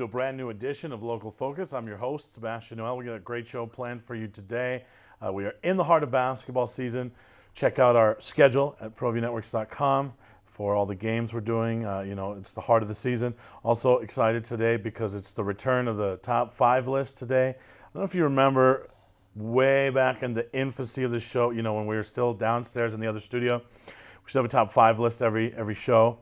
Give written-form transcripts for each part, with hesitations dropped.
to a brand new edition of Local Focus. I'm your host, Sebastian Noel. We got a great show planned for you today. We are in the heart of basketball season. Check out our schedule at proviewNetworks.com for all the games we're doing. It's the heart of the season. Also excited today because it's the return of the top 5 list today. I don't know if you remember way back in the infancy of the show, when we were still downstairs in the other studio. We should have a top 5 list every show.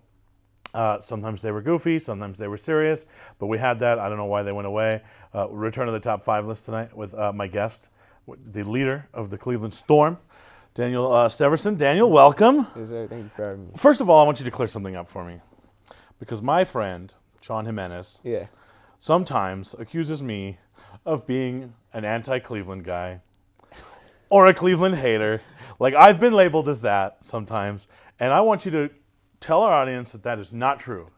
Sometimes they were goofy, sometimes they were serious, but we had that. I don't know why they went away. Return to the top 5 list tonight with my guest, the leader of the Cleveland Storm, Daniel Steverson. Daniel, welcome. Yes, sir. Thank you for having me. First of all, I want you to clear something up for me, because my friend, Sean Jimenez, sometimes accuses me of being an anti-Cleveland guy or a Cleveland hater. Like, I've been labeled as that sometimes, and I want you to tell our audience that is not true.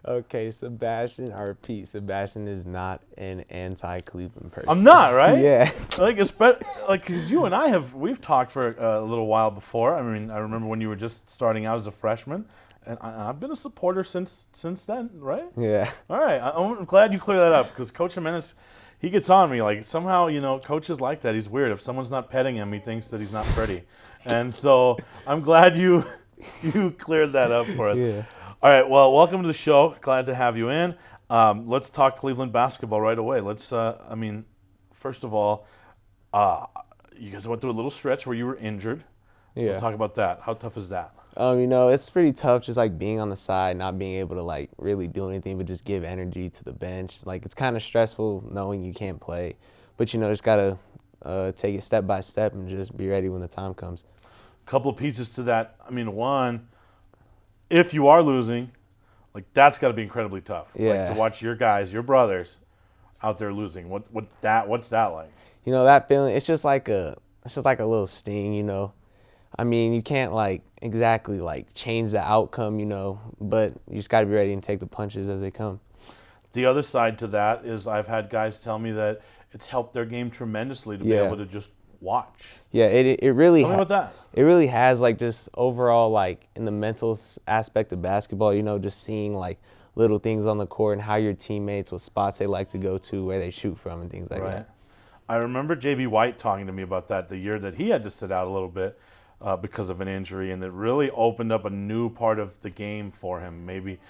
Okay, Sebastian, I repeat, Sebastian is not an anti-Cleveland person. I'm not, right? Yeah. Because you and we've talked for a little while before. I mean, I remember when you were just starting out as a freshman, and I've been a supporter since then, right? Yeah. All right, I'm glad you cleared that up, because Coach Jimenez, he gets on me. Like, somehow, Coach is like that. He's weird. If someone's not petting him, he thinks that he's not pretty. And so I'm glad you cleared that up for us. Yeah. All right, well, welcome to the show. Glad to have you in. Let's talk Cleveland basketball right away. First of all, you guys went through a little stretch where you were injured. So talk about that. How tough is that? It's pretty tough just like being on the side, not being able to like really do anything but just give energy to the bench. Like, it's kind of stressful knowing you can't play, but just got to take it step by step and just be ready when the time comes. Couple of pieces to that. One, if you are losing, like, that's got to be incredibly tough. Yeah. Like, to watch your guys, your brothers, out there losing. What's that like? That feeling. It's just like a little sting. You can't like exactly like change the outcome. But you just got to be ready and take the punches as they come. The other side to that is I've had guys tell me that it's helped their game tremendously to be able to just watch. Yeah, it really. Tell me about that. It really has, like, just overall, like, in the mental aspect of basketball, just seeing like little things on the court and how your teammates, what spots they like to go to, where they shoot from, and things like that. I remember J.B. White talking to me about that the year that he had to sit out a little bit because of an injury, and it really opened up a new part of the game for him. Maybe,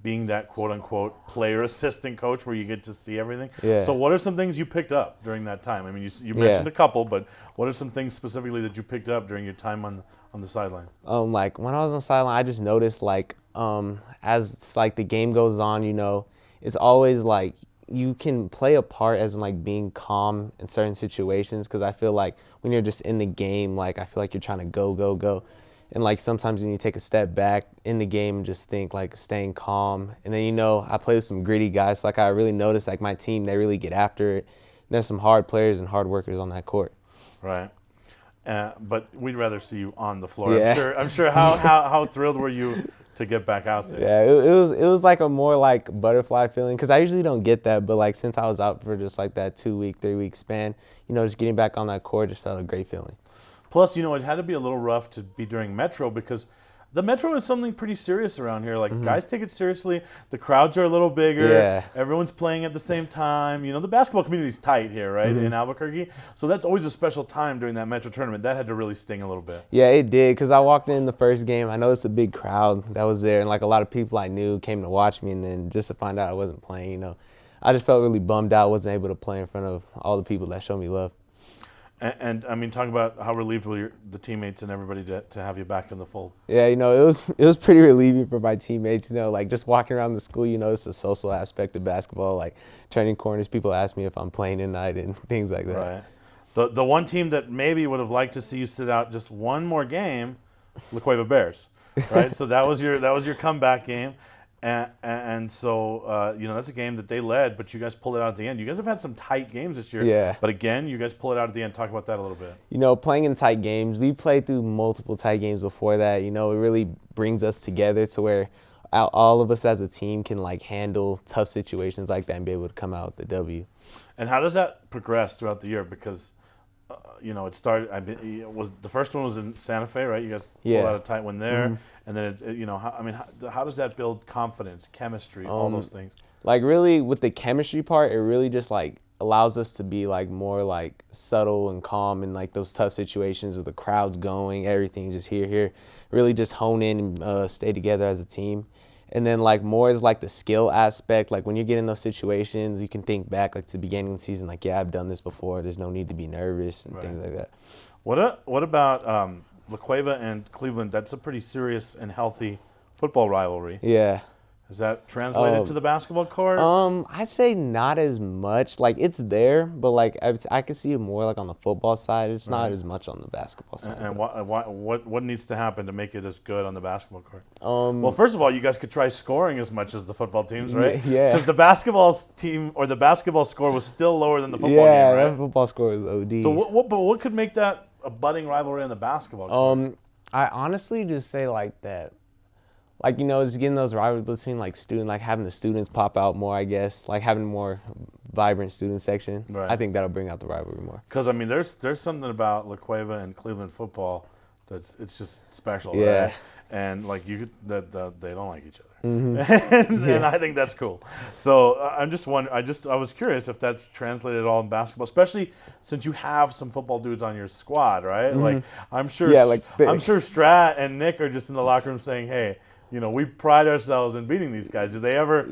being that quote-unquote player assistant coach where you get to see everything. Yeah. So what are some things you picked up during that time? You mentioned a couple, but what are some things specifically that you picked up during your time on the sideline? Like, when I was on the sideline, I just noticed, like, as like the game goes on, it's always like you can play a part as in like being calm in certain situations, because I feel like when you're just in the game, like, I feel like you're trying to go. And, like, sometimes when you take a step back in the game and just think, like, staying calm. And then, I play with some gritty guys. So, like, I really noticed, like, my team, they really get after it. And there's some hard players and hard workers on that court. Right. But we'd rather see you on the floor. Yeah. I'm sure. How thrilled were you to get back out there? Yeah, it was like a more, like, butterfly feeling. Because I usually don't get that. But, like, since I was out for just, like, that 2-week, 3-week span, just getting back on that court just felt a great feeling. Plus, it had to be a little rough to be during Metro, because the Metro is something pretty serious around here. Like, guys take it seriously. The crowds are a little bigger. Yeah. Everyone's playing at the same time. The basketball community's tight here, right, in Albuquerque. So that's always a special time during that Metro tournament. That had to really sting a little bit. Yeah, it did, because I walked in the first game. I noticed a big crowd that was there, and, like, a lot of people I knew came to watch me, and then just to find out I wasn't playing, I just felt really bummed out. I wasn't able to play in front of all the people that showed me love. And talk about how relieved were the teammates and everybody to have you back in the fold. Yeah, it was pretty relieving for my teammates. Like, just walking around the school, it's a social aspect of basketball. Like, turning corners, people ask me if I'm playing tonight and things like that. Right. The one team that maybe would have liked to see you sit out just one more game, La Cueva Bears, right? So that was your comeback game. And so, that's a game that they led, but you guys pulled it out at the end. You guys have had some tight games this year. Yeah. But again, you guys pull it out at the end. Talk about that a little bit. Playing in tight games, we played through multiple tight games before that. It really brings us together to where all of us as a team can, like, handle tough situations like that and be able to come out with the W. And how does that progress throughout the year? Because, it started. The first one was in Santa Fe, right? You guys pulled out a tight one there, and then how does that build confidence, chemistry, all those things? Like really with the chemistry part, it really just like allows us to be like more like subtle and calm in like those tough situations with the crowds going, everything just here. Really just hone in and stay together as a team. And then like more is like the skill aspect. Like when you get in those situations, you can think back like to the beginning of the season, like, yeah, I've done this before. There's no need to be nervous and things like that. What about La Cueva and Cleveland? That's a pretty serious and healthy football rivalry. Yeah. Is that translated to the basketball court? I'd say not as much. Like it's there, but like I can see it more like on the football side. It's not as much on the basketball side. And what needs to happen to make it as good on the basketball court? Well, first of all, you guys could try scoring as much as the football teams, right? Yeah. Because the basketball team or the basketball score was still lower than the football game, right? Yeah, the football score is OD. So what could make that a budding rivalry on the basketball court? I honestly just say like that. Like, you know, just getting those rivalries between, like, like, having the students pop out more, I guess. Like, having a more vibrant student section. Right. I think that'll bring out the rivalry more. Because, I mean, there's something about La Cueva and Cleveland football it's just special, Yeah. right? And, like, they don't like each other. Mm-hmm. and I think that's cool. So, I'm just wondering, I was curious if that's translated at all in basketball, especially since you have some football dudes on your squad, right? Mm-hmm. Like, I'm sure Strat and Nick are just in the locker room saying, hey, you know, we pride ourselves in beating these guys. Do they ever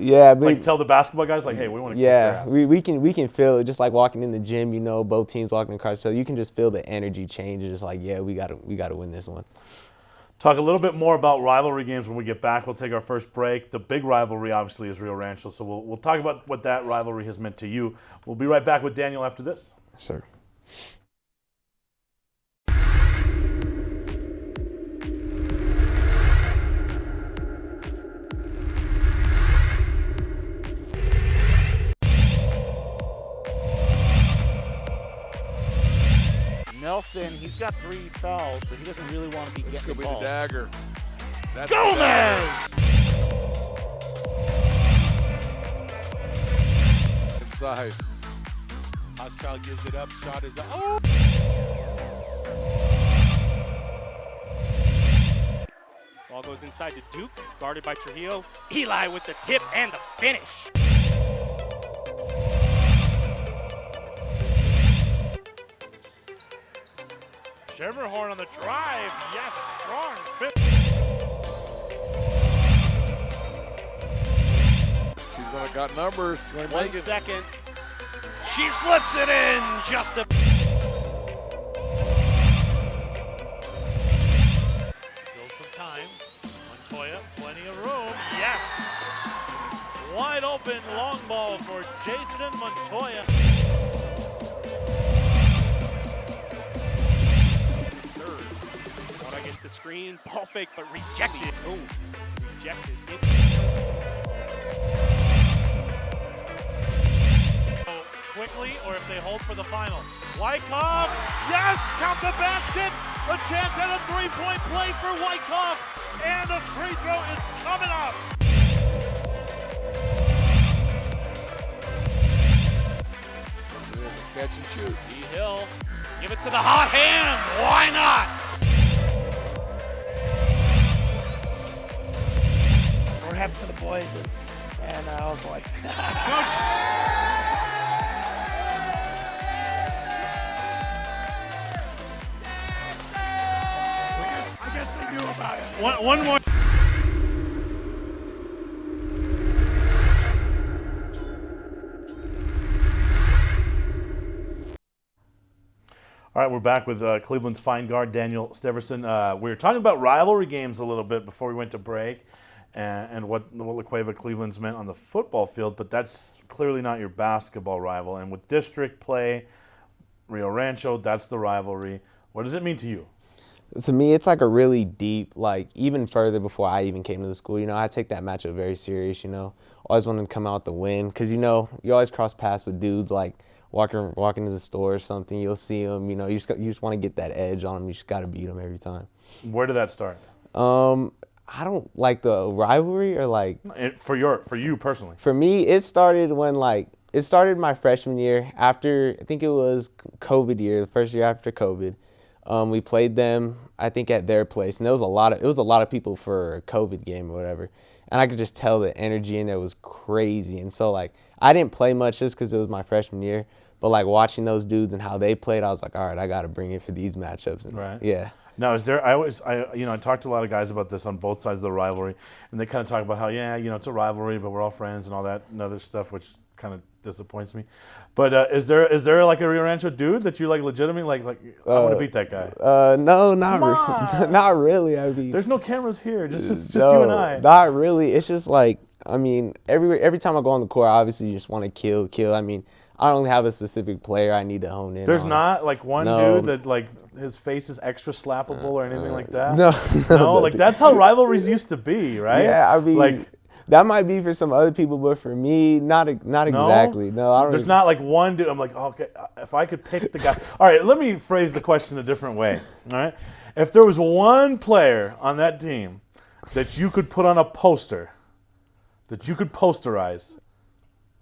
tell the basketball guys, like, hey, we want to kick their ass? we can feel it just like walking in the gym, you know, both teams walking across. So you can just feel the energy change. It's just like, yeah, we gotta win this one. Talk a little bit more about rivalry games when we get back. We'll take our first break. The big rivalry, obviously, is Rio Rancho. So we'll talk about what that rivalry has meant to you. We'll be right back with Daniel after this. Yes, sir. Nelson, he's got 3 fouls, so he doesn't really want to be getting the ball. Could be the dagger. That's Gomez! Inside. Hochschild gives it up. Shot is up. Oh! Ball goes inside to Duke, guarded by Trujillo. Eli with the tip and the finish. Schermerhorn on the drive. Yes, strong fit. She's gonna got numbers. Going to 1 make it. second. She slips it in just a. Still some time. Montoya, plenty of room. Yes. Wide open long ball for Jason Montoya. Against the screen, ball fake, but rejected. Oh, rejects it. Quickly, or if they hold for the final. Wyckoff, yes, count the basket. A chance at a 3-point play for Wyckoff, and a free throw is coming up. Catch and shoot. D-Hill, give it to the hot hand. Why not? We're happy for the boys, and oh boy. I guess they knew about it. One more. All right, we're back with Cleveland's fine guard, Daniel Steverson. We were talking about rivalry games a little bit before we went to break and what La Cueva Cleveland's meant on the football field, but that's clearly not your basketball rival. And with district play, Rio Rancho, that's the rivalry. What does it mean to you? To me, it's like a really deep, like even further before I even came to the school. You know, I take that matchup very serious, you know. Always want to come out the win because, you know, you always cross paths with dudes like walking to the store or something. You'll see them, you know, you just want to get that edge on them. You just got to beat them every time. Where did that start? I don't like the rivalry or like. For you personally? For me, it started when it started my freshman year after, I think it was COVID year, the first year after COVID. We played them, I think, at their place, and it was a lot of people for a COVID game or whatever. and I could just tell the energy in there was crazy. And so, like, I didn't play much just because it was my freshman year, but, like, watching those dudes and how they played, I was like, all right, I got to bring it for these matchups. And, Right. Yeah. Now, I talked to a lot of guys about this on both sides of the rivalry, and they kind of talk about how, it's a rivalry, but we're all friends and all that and other stuff, which kind of disappoints me. But is there like a Rio Rancho dude that you like legitimately like I want to beat that guy? No, not really. I mean, There's no cameras here, just no, you and I. Not really. It's just like, I mean, every time I go on the court, obviously you just want to kill. I mean, I don't have a specific player I need to hone in There's on. not like one No. dude that like his face is extra slappable or anything like that. No, Like that's how rivalries used to be, right? Yeah, I mean, like that might be for some other people, but for me, not exactly. No, I don't. There's not like one dude. I'm like, okay, if I could pick the guy. All right, let me phrase the question a different way. All right, if there was one player on that team that you could put on a poster, that you could posterize,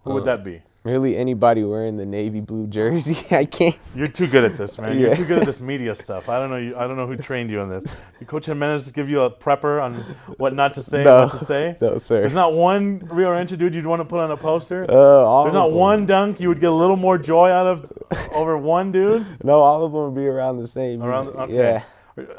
who would that be? Really, anybody wearing the navy blue jersey, I can't. You're too good at this, man. Yeah. You're too good at this media stuff. I don't know. I don't know who trained you on this. Did Coach Jimenez give you a prepper on what not to say, No. what to say? No, sir. There's not one Rio Rancho dude you'd want to put on a poster. All There's of not them. one dunk you would get a little more joy out of over one dude. No, all of them would be around the same. Okay. Yeah.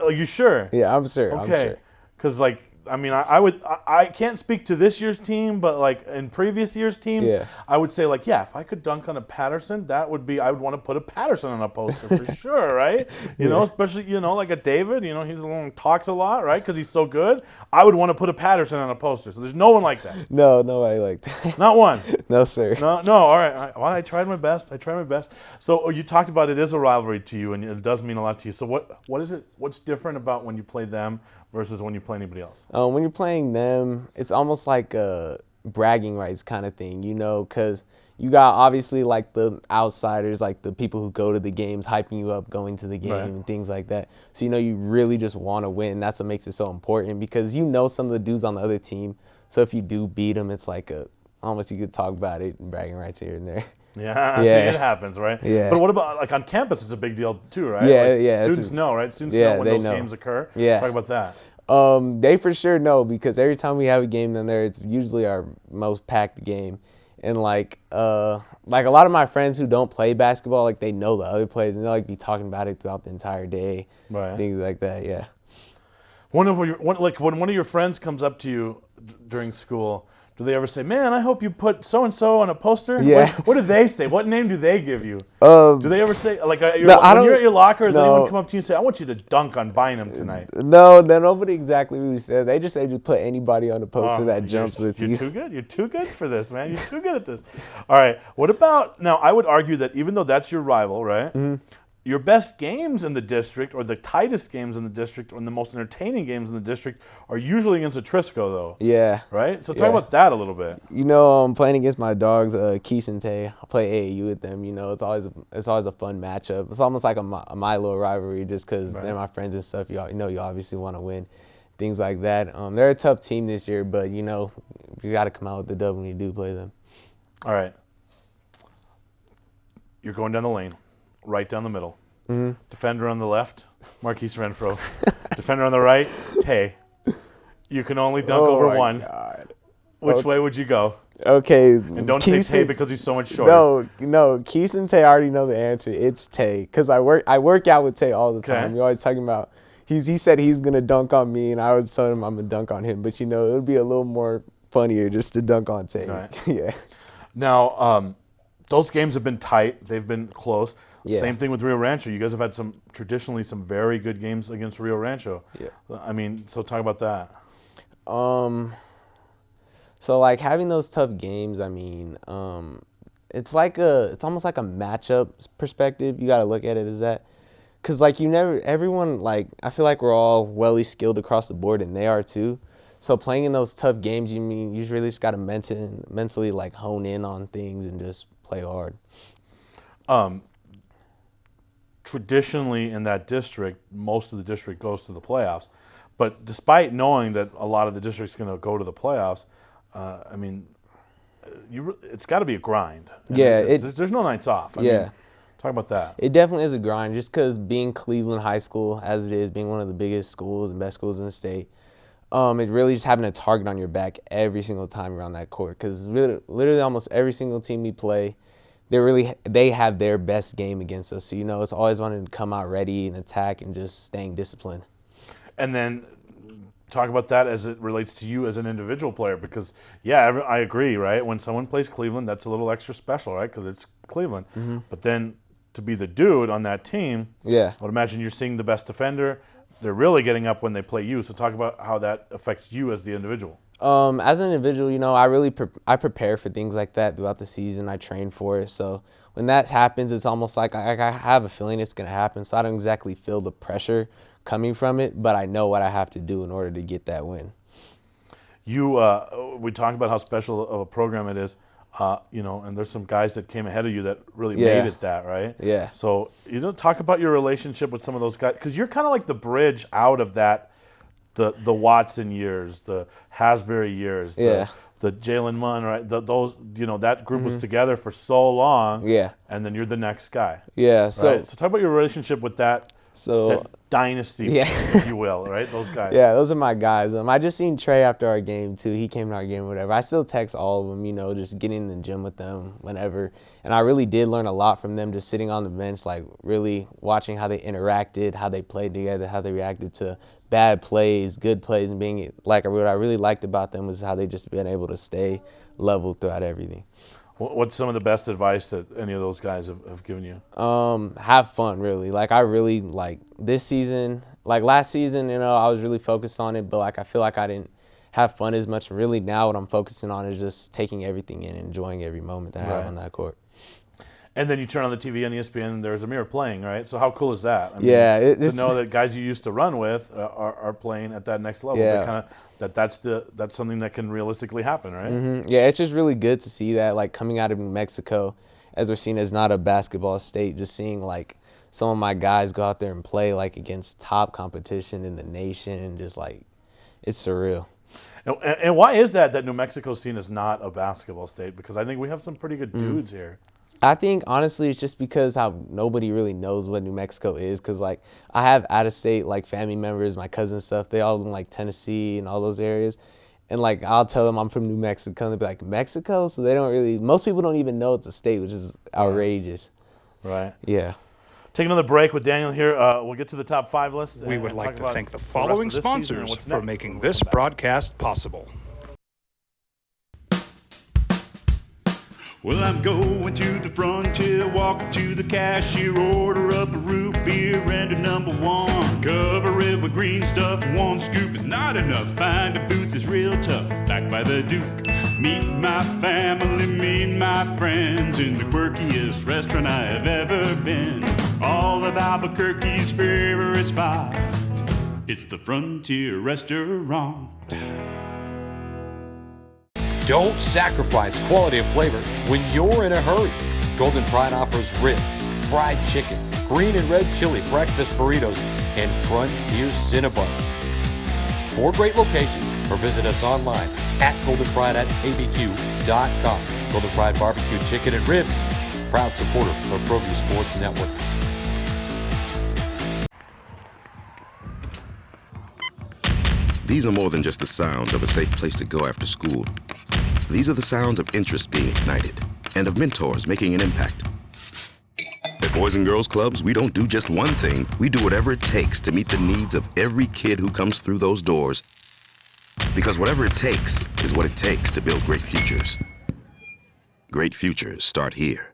Are you sure? Yeah, I'm sure. Okay. Because like. I mean, I can't speak to this year's team, but like in previous year's teams, Yeah. I would say like, if I could dunk on a Patterson, I would want to put a Patterson on a poster for sure, right? You know, especially, like a David, he's the one who talks a lot, right? Because he's so good. I would want to put a Patterson on a poster. So there's no one like that. No, nobody like that. Not one. No, sir. No, all right. I tried my best. So you talked about it is a rivalry to you, and it does mean a lot to you. So what is it? What's different about when you play them versus when you play anybody else? When you're playing them, it's almost like a bragging rights kind of thing, because you got obviously like the outsiders, like the people who go to the games, hyping you up, going to the game and things like that. So, you really just want to win. That's what makes it so important because some of the dudes on the other team. So if you do beat them, it's like almost you could talk about it and bragging rights here and there. Yeah, Yeah. it happens, right? Yeah. But what about like on campus? It's a big deal too, right? Yeah, Like, yeah. Students know, right? Students Yeah, know when they those know. games occur. Yeah. Talk about that. They for sure know because every time we have a game down there, it's usually our most packed game. And like a lot of my friends who don't play basketball, like they know the other players and they'll like be talking about it throughout the entire day, Right. things like that. Yeah. When one of your friends comes up to you during school, do they ever say, "Man, I hope you put so and so on a poster"? Yeah. What do they say? What name do they give you? Do they ever say like when you're at your locker? Does anyone come up to you and say, "I want you to dunk on Bynum tonight"? No, nobody exactly really said. They just say just put anybody on the poster that jumps with you. You're too good. You're too good for this, man. You're too good at this. All right. What about now? I would argue that even though that's your rival, right? Mm-hmm. Your best games in the district, or the tightest games in the district, or the most entertaining games in the district, are usually against Atrisco, though. Yeah. Right. So talk about that a little bit. I'm playing against my dogs, Keith and Tay. I play AAU with them. It's always a fun matchup. It's almost like a Milo rivalry, just because they're my friends and stuff. You obviously want to win, things like that. They're a tough team this year, but you got to come out with the dub when you do play them. All right. You're going down the lane, right down the middle. Mm-hmm. Defender on the left, Marquise Renfro. Defender on the right, Tay. You can only dunk over one. God. Which way would you go? Okay. And don't say Tay because he's so much shorter. No. Keith and Tay, I already know the answer. It's Tay, because I work out with Tay all the time. You're always talking about. He said he's gonna dunk on me, and I would tell him I'm gonna dunk on him. But it would be a little more funnier just to dunk on Tay. Right. Yeah. Now, those games have been tight. They've been close. Yeah. Same thing with Rio Rancho. You guys have had traditionally some very good games against Rio Rancho. Yeah. I mean, so talk about that. So like having those tough games, I mean, it's almost like a matchup perspective. You got to look at it as that. Cause like everyone, like I feel like we're all well skilled across the board, and they are too. So playing in those tough games, you really just got to mentally like hone in on things and just play hard. Traditionally in that district, most of the district goes to the playoffs. But despite knowing that a lot of the district's going to go to the playoffs, it's got to be a grind. There's no nights off. I mean, talk about that. It definitely is a grind, just because being Cleveland High School, as it is, being one of the biggest schools and best schools in the state, It really just having a target on your back every single time you're on that court. Because literally almost every single team we play, they have their best game against us. So, you know, it's always wanting to come out ready and attack and just staying disciplined. And then talk about that as it relates to you as an individual player, because, yeah, I agree, right? When someone plays Cleveland, that's a little extra special, right? Because it's Cleveland. But then to be the dude on that team, Yeah. I would imagine you're seeing the best defender. They're really getting up when they play you. So talk about how that affects you as the individual. As an individual, you know, I prepare for things like that throughout the season. I train for it. So when that happens, it's almost like I have a feeling it's going to happen. So I don't exactly feel the pressure coming from it, but I know what I have to do in order to get that win. We talk about how special of a program it is, you know, and there's some guys that came ahead of you that really made it that, right? Yeah. So, you know, talk about your relationship with some of those guys, because you're kind of like the bridge out of that, the Watson years, the Hasbury years, the Jalen Munn, right? Those, you know, that group was together for so long. Yeah. And then you're the next guy. Yeah. So, right? So talk about your relationship with that dynasty, if you will, right? Those guys. Yeah, those are my guys. I just seen Trey after our game, too. He came to our game or whatever. I still text all of them, you know, just getting in the gym with them whenever. And I really did learn a lot from them just sitting on the bench, like really watching how they interacted, how they played together, how they reacted to bad plays, good plays, and being like what I really liked about them was how they just been able to stay level throughout everything. What's some of the best advice that any of those guys have given you? Have fun, really. Like, I really, like, this season, like last season, you know, I was really focused on it, but, like, I feel like I didn't have fun as much. Really, now what I'm focusing on is just taking everything in, enjoying every moment that I have on that court. And then you turn on the TV on ESPN and there's Amir playing, right? So how cool is that? I mean, yeah. To know that guys you used to run with are playing at that next level. Yeah. That's something that can realistically happen, right? Yeah, it's just really good to see that, like, coming out of New Mexico, as we're seen as not a basketball state, just seeing, like, some of my guys go out there and play, like, against top competition in the nation, and just, like, it's surreal. And why is that New Mexico's seen as not a basketball state? Because I think we have some pretty good dudes here. I think, honestly, it's just because how nobody really knows what New Mexico is. Because, like, I have out-of-state, like, family members, my cousins stuff. They all in, like, Tennessee and all those areas. And, like, I'll tell them I'm from New Mexico. And they'll be like, Mexico? So they don't really – most people don't even know it's a state, which is outrageous. Right. Yeah. Take another break with Daniel here. We'll get to the top 5 list. We would like to thank the following sponsors for making this broadcast possible. Well, I'm going to the frontier, walk up to the cashier, order up a root beer and a number one. Cover it with green stuff, one scoop is not enough. Find a booth is real tough, back by the Duke. Meet my family, meet my friends in the quirkiest restaurant I have ever been. All of Albuquerque's favorite spot, it's the Frontier Restaurant. Don't sacrifice quality and flavor when you're in a hurry. Golden Pride offers ribs, fried chicken, green and red chili breakfast burritos, and Frontier Cinnabons. 4 great locations, or visit us online at goldenpride@abq.com. Golden Pride Barbecue Chicken and Ribs, proud supporter of Proview Sports Network. These are more than just the sounds of a safe place to go after school. These are the sounds of interest being ignited and of mentors making an impact. At Boys and Girls Clubs, we don't do just one thing. We do whatever it takes to meet the needs of every kid who comes through those doors. Because whatever it takes is what it takes to build great futures. Great futures start here.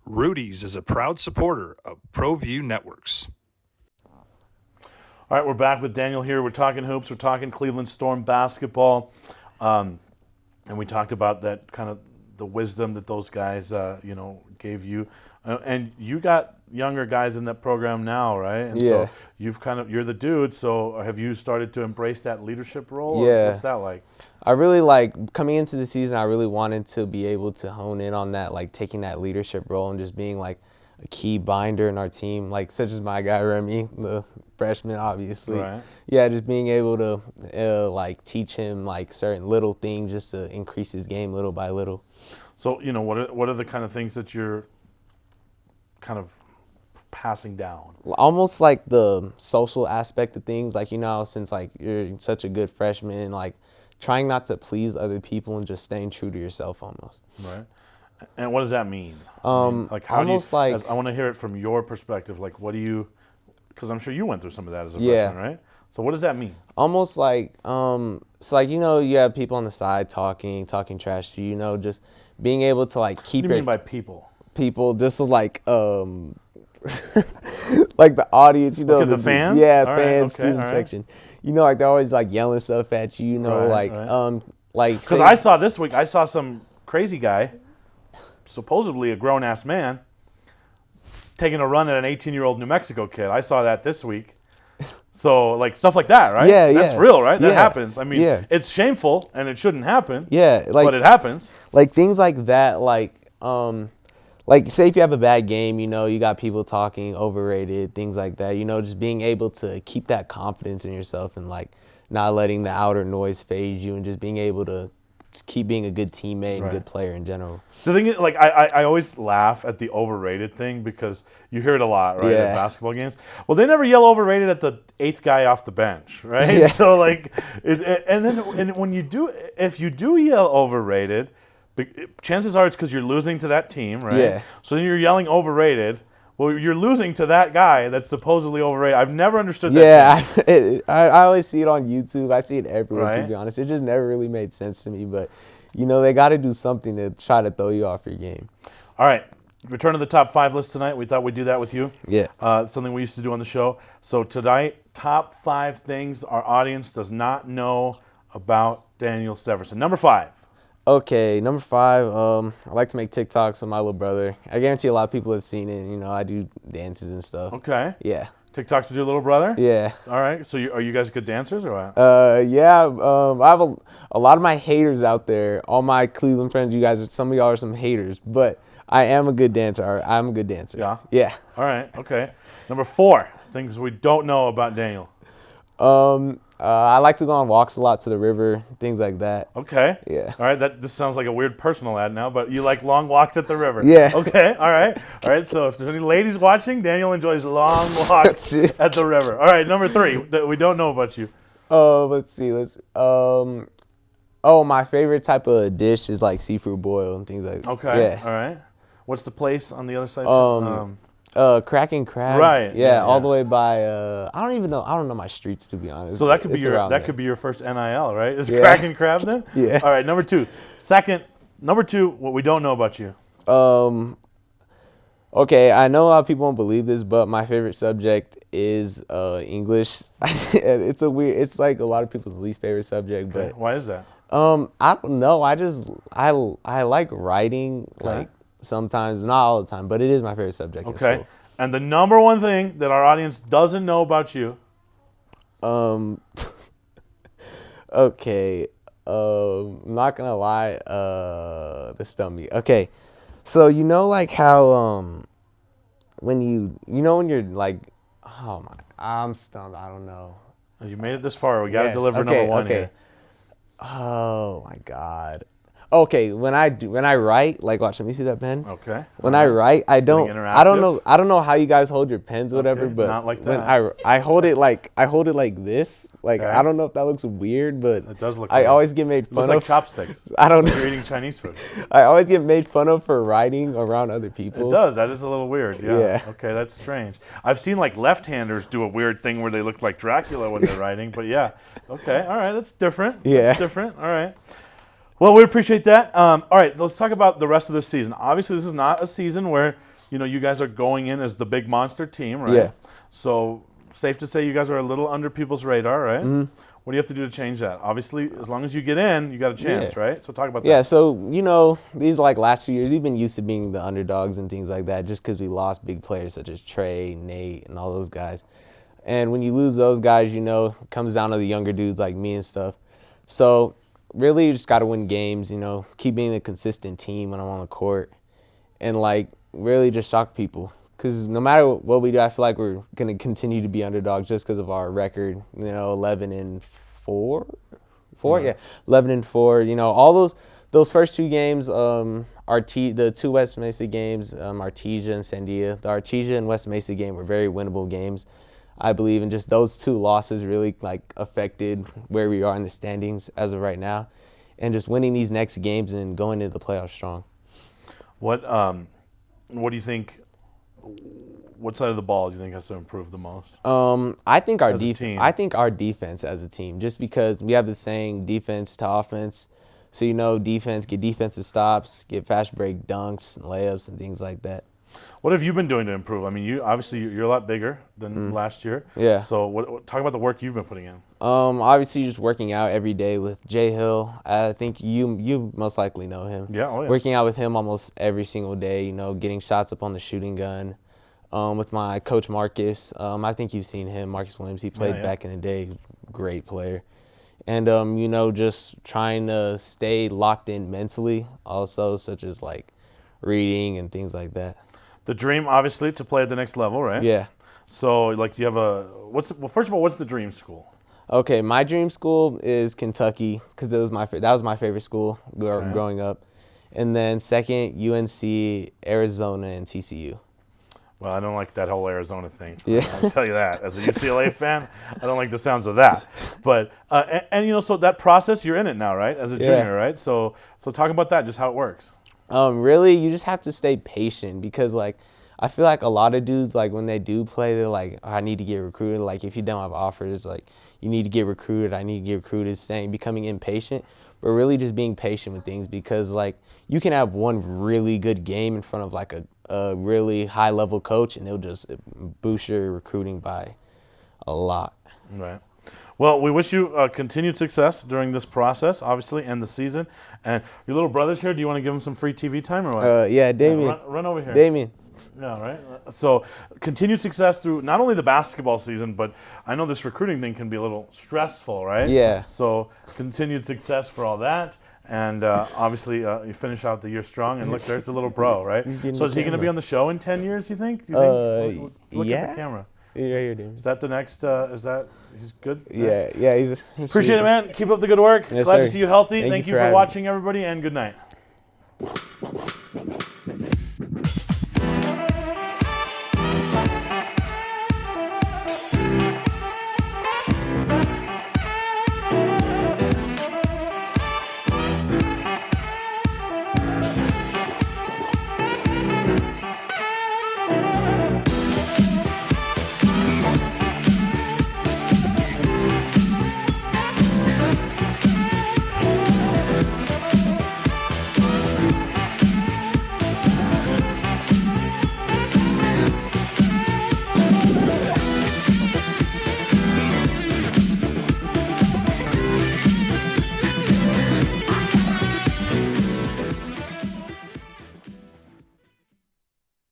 Rudy's is a proud supporter of Proview Networks. All right, we're back with Daniel here. We're talking hoops. We're talking Cleveland Storm basketball. And we talked about that kind of the wisdom that those guys, gave you. And you got younger guys in that program now, right? And Yeah. so you're the dude. So have you started to embrace that leadership role? Yeah. Or what's that like? I really coming into the season. I really wanted to be able to hone in on that, like taking that leadership role and just being like a key binder in our team, like such as my guy Remy, the freshman, obviously. Right. Yeah, just being able to teach him like certain little things just to increase his game little by little. So what are the kind of things that you're kind of passing down? Almost like the social aspect of things, like since like you're such a good freshman, like trying not to please other people and just staying true to yourself almost. Right. And what does that mean? Like how almost do you, I want to hear it from your perspective. Like, what do you? Because I'm sure you went through some of that as a Yeah. freshman, right? So what does that mean? almost like so like you have people on the side talking trash to you, just being able to like keep What do you mean by people? people just like like the audience, Okay, the fans? Yeah, All right, fans, okay, student all right. section. Like they're always like yelling stuff at you, Right. like Because I saw this week, I saw some crazy guy, supposedly a grown-ass man, taking a run at an 18-year-old New Mexico kid. I saw that this week. So, like, stuff like that, right? Yeah, That's yeah. real, right? That Yeah. happens. I mean, Yeah. it's shameful, and it shouldn't happen. Yeah, but it happens. Like things like that, like say if you have a bad game, you got people talking overrated, things like that, just being able to keep that confidence in yourself and like not letting the outer noise phase you and just being able to keep being a good teammate and Right. good player in general. The thing is, like, I always laugh at the overrated thing because you hear it a lot, right, Yeah. at basketball games. Well, they never yell overrated at the 8th guy off the bench, right? Yeah. So, like, and when you do, if you do yell overrated, chances are it's because you're losing to that team, right? Yeah. So then you're yelling overrated. Well, you're losing to that guy that's supposedly overrated. I've never understood that. Yeah, I always see it on YouTube. I see it everywhere, to Right. be honest. It just never really made sense to me. But, they got to do something to try to throw you off your game. All right. Return to the top 5 list tonight. We thought we'd do that with you. Yeah. Something we used to do on the show. So tonight, top 5 things our audience does not know about Daniel Steverson. Number 5. Okay, number 5, I like to make TikToks with my little brother. I guarantee a lot of people have seen it. I do dances and stuff. Okay. Yeah. TikToks with your little brother? Yeah. All right. So are you guys good dancers or what? Yeah. I have a lot of my haters out there. All my Cleveland friends, some of y'all are some haters, but I am a good dancer. I'm a good dancer. Yeah? Yeah. All right. Okay. Number 4, things we don't know about Daniel. I like to go on walks a lot to the river, things like that. Okay. Yeah. All right. This sounds like a weird personal ad now, but you like long walks at the river. Yeah. Okay. All right. All right. So if there's any ladies watching, Daniel enjoys long walks at the river. All right. Number 3 that we don't know about you. Let's see. My favorite type of dish is like seafood boil and things like that. Okay. Yeah. All right. What's the place on the other side? Cracking Crab. Right, Yeah, yeah, all yeah. the way by I don't know my streets, to be honest. So that could be It's around your first NIL, right? Is Yeah. Cracking Crab then? Yeah. All right. Number 2. Number 2. What we don't know about you. Okay, I know a lot of people won't believe this, but my favorite subject is English. It's like a lot of people's least favorite subject, Okay. but Why is that? I don't know. I like writing, like sometimes, not all the time, but it is my favorite subject. in Okay. school. And the number 1 thing that our audience doesn't know about you. Okay. I'm not gonna lie. This stumped me. Okay. So like how when when you're like, oh my, I'm stumped. I don't know. You made it this far. We got to Yes, deliver okay, number 1 okay. here. Oh my God. Okay, when I write, like, watch, let me see that pen. Okay. When I write, I don't interactive. know how you guys hold your pens or whatever, Okay, but not like when that. I hold it like this, like Okay. I don't know if that looks weird, but It does look I weird. always get made Looks fun like of. chopsticks. I don't Like know. you're eating Chinese food. I always get made fun of for writing around other people. It does. That is a little weird. Yeah. Yeah. Okay, that's strange. I've seen like left-handers do a weird thing where they look like Dracula when they're writing, but yeah. Okay. All right. That's different. Yeah. That's different. All right. Well, we appreciate that. All right. Let's talk about the rest of this season. Obviously, this is not a season where you guys are going in as the big monster team, right? Yeah. So safe to say you guys are a little under people's radar, right? Mm-hmm. What do you have to do to change that? Obviously, as long as you get in, you got a chance, right? So talk about that. Yeah, so, these last 2 years, we've been used to being the underdogs and things like that just because we lost big players such as Trey, Nate, and all those guys. And when you lose those guys, it comes down to the younger dudes like me and stuff. So really, you just got to win games, keep being a consistent team when I'm on the court and, really just shock people. Because no matter what we do, I feel like we're going to continue to be underdogs just because of our record, 11-4. 11-4. All those first 2 games, the 2 West Mesa games, Artesia and Sandia. The Artesia and West Mesa game were very winnable games, I believe, and just those 2 losses really affected where we are in the standings as of right now, and just winning these next games and going into the playoffs strong. What do you think? What side of the ball do you think has to improve the most? I think our team. I think our defense as a team, just because we have the saying defense to offense. So defense, get defensive stops, get fast break dunks and layups and things like that. What have you been doing to improve? I mean, you're a lot bigger than last year. Yeah. So talk about the work you've been putting in. Obviously just working out every day with Jay Hill. I think you most likely know him. Yeah. Oh yeah. Working out with him almost every single day. Getting shots up on the shooting gun. With my coach Marcus. I think you've seen him, Marcus Williams. He played back in the day. Great player. And just trying to stay locked in mentally, also, such as reading and things like that. The dream, obviously, to play at the next level, right? Yeah. So, do you have first of all, what's the dream school? Okay, my dream school is Kentucky because that was my favorite school growing up. And then second, UNC, Arizona, and TCU. Well, I don't like that whole Arizona thing. Yeah. I'll tell you that. As a UCLA fan, I don't like the sounds of that. But so that process, you're in it now, right? As a junior, right? So talk about that, just how it works. Really, you just have to stay patient because, I feel like a lot of dudes, when they do play, they're like, oh, I need to get recruited. If you don't have offers, you need to get recruited. I need to get recruited, becoming impatient. But really just being patient with things because, you can have one really good game in front of, a really high-level coach, and it'll just boost your recruiting by a lot. Right. Well, we wish you continued success during this process, obviously, and the season. And your little brother's here. Do you want to give him some free TV time or what? Yeah, Damien. Run over here. Damien. Yeah, right. So continued success through not only the basketball season, but I know this recruiting thing can be a little stressful, right? Yeah. So continued success for all that. And obviously, you finish out the year strong. And look, there's the little bro, right? So is he going to be on the show in 10 years, you think? Look at the camera. Yeah, you're doing. Is that the next, he's good? Yeah. Appreciate it, man. Keep up the good work. Yes, Glad sir. to see you healthy. Thank you for having watching, everybody, and good night.